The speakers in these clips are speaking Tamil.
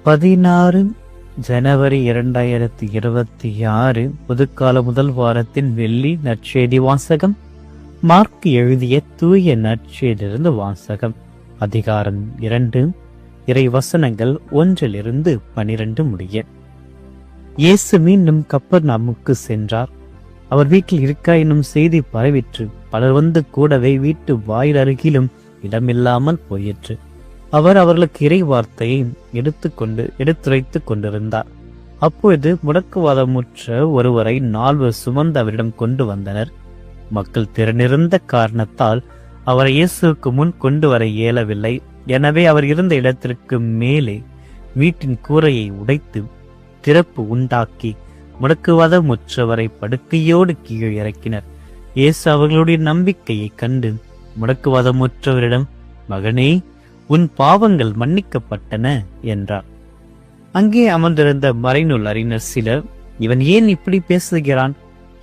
16 ஜனவரி 2026 புதுக்கால முதல் வாரத்தின் வெள்ளி நற்செய்தி வாசகம். மார்க் எழுதிய தூய நற்செய்தியிலிருந்து வாசகம். அதிகாரம் 2, இறை வசனங்கள் 1-12 முடிய. இயேசு மீண்டும் கப்பர்நகூமுக்கு சென்றார். அவர் வீட்டில் இருக்க என்னும் செய்தி பரவிற்று. பலர் வந்து கூடவே வீட்டு வாயில் அருகிலும் இடமில்லாமல் போயிற்று. அவர் அவர்களுக்கு இறை வார்த்தையை எடுத்துரைத்துக் கொண்டிருந்தார். அப்பொழுது முடக்குவாதமுற்ற ஒருவரை 4 சுமந்து அவரிடம் கொண்டு வந்தனர். மக்கள் திரண்டிருந்த காரணத்தால் அவரை இயேசுவுக்கு முன் கொண்டு வர இயலவில்லை. எனவே அவர் இருந்த இடத்திற்கு மேலே வீட்டின் கூரையை உடைத்து திறப்பு உண்டாக்கி முடக்குவாதமுற்றவரை படுக்கையோடு கீழே இறக்கினர். இயேசு அவர்களுடைய நம்பிக்கையை கண்டு முடக்குவாதமுற்றவரிடம், மகனே, உன் பாவங்கள் மன்னிக்கப்பட்டன என்றார். அங்கே அமர்ந்திருந்த மறைநூல் அறிஞர் சிலர், இவன் ஏன் இப்படி பேசுகிறான்?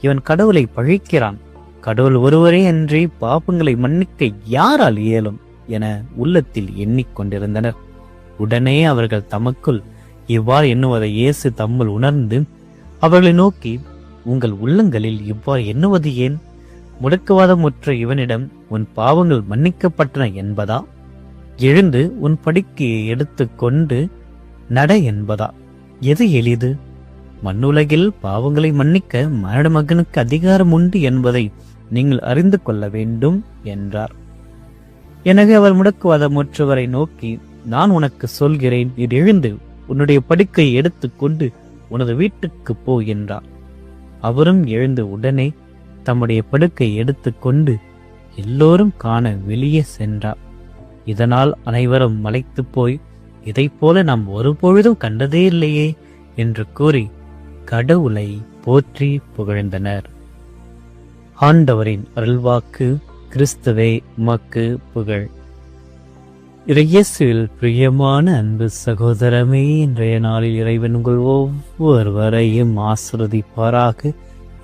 இவன் கடவுளை பழிக்கிறான். கடவுள் ஒருவரே அன்றி பாவங்களை மன்னிக்க யாரால் இயலும் என உள்ளத்தில் எண்ணிக்கொண்டிருந்தனர். உடனே அவர்கள் தமக்குள் இவ்வாறு எண்ணுவதை இயேசு தம்முள் உணர்ந்து அவர்களை நோக்கி, உங்கள் உள்ளங்களில் இவ்வாறு எண்ணுவது ஏன்? முடக்குவாதமுற்ற இவனிடம் உன் பாவங்கள் மன்னிக்கப்பட்டன என்பதா? எழுந்து உன் படுக்கையை எடுத்து கொண்டு நட என்பதா? எது எளிது? மண்ணுலகில் பாவங்களை மன்னிக்க மனித மகனுக்கு அதிகாரம் உண்டு என்பதை நீங்கள் அறிந்து கொள்ள வேண்டும் என்றார். எனவே அவர் முடக்குவாதமுற்றவரை நோக்கி, நான் உனக்கு சொல்கிறேன், நீர் எழுந்து உன்னுடைய படுக்கையை எடுத்துக்கொண்டு உனது வீட்டுக்கு போ என்றார். அவரும் எழுந்து உடனே தம்முடைய படுக்கையை எடுத்துக்கொண்டு எல்லோரும் காண வெளியே சென்றார். இதனால் அனைவரும் மலைத்து போய், இதை போல நாம் ஒருபொழுதும் கண்டதே இல்லையே என்று கூறி கடவுளை போற்றி புகழ்ந்தனர். ஆண்டவரின் அருள்வாக்கு. கிறிஸ்துவே உமக்கு புகழ். இயேசுவில் பிரியமான அன்பு சகோதரமே, இன்றைய நாளில் இறைவன் உங்கள் ஒவ்வொருவரையும் ஆசீர்வதிப்பாராக.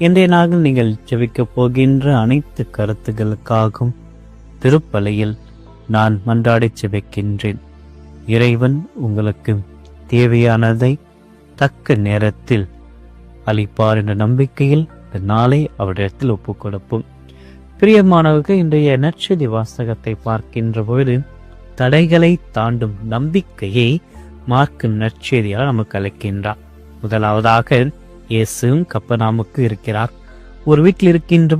இன்றைய நாளில் நீங்கள் ஜெபிக்கப் போகின்ற அனைத்து கருத்துக்களுக்காகவும் திருப்பலியில் நான் மன்றாடி ஜெபிக்கின்றேன். இறைவன் உங்களுக்கு தேவையானதை தக்க நேரத்தில் அளிப்பார் என்ற நம்பிக்கையில் இந்த நாளை அவரிடத்தில் ஒப்புக் கொடுப்போம். பிரியமானவர்கள், இன்றைய நற்செய்தி வாசகத்தை பார்க்கின்ற பொழுது தடைகளை தாண்டும் நம்பிக்கையை மார்க் நற்செய்தியால் நமக்கு அளிக்கின்றார். முதலாவதாக இயேசு கப்பர்நகூமுக்கு இருக்கிறார். ஒரு வீட்டில் இருக்கின்ற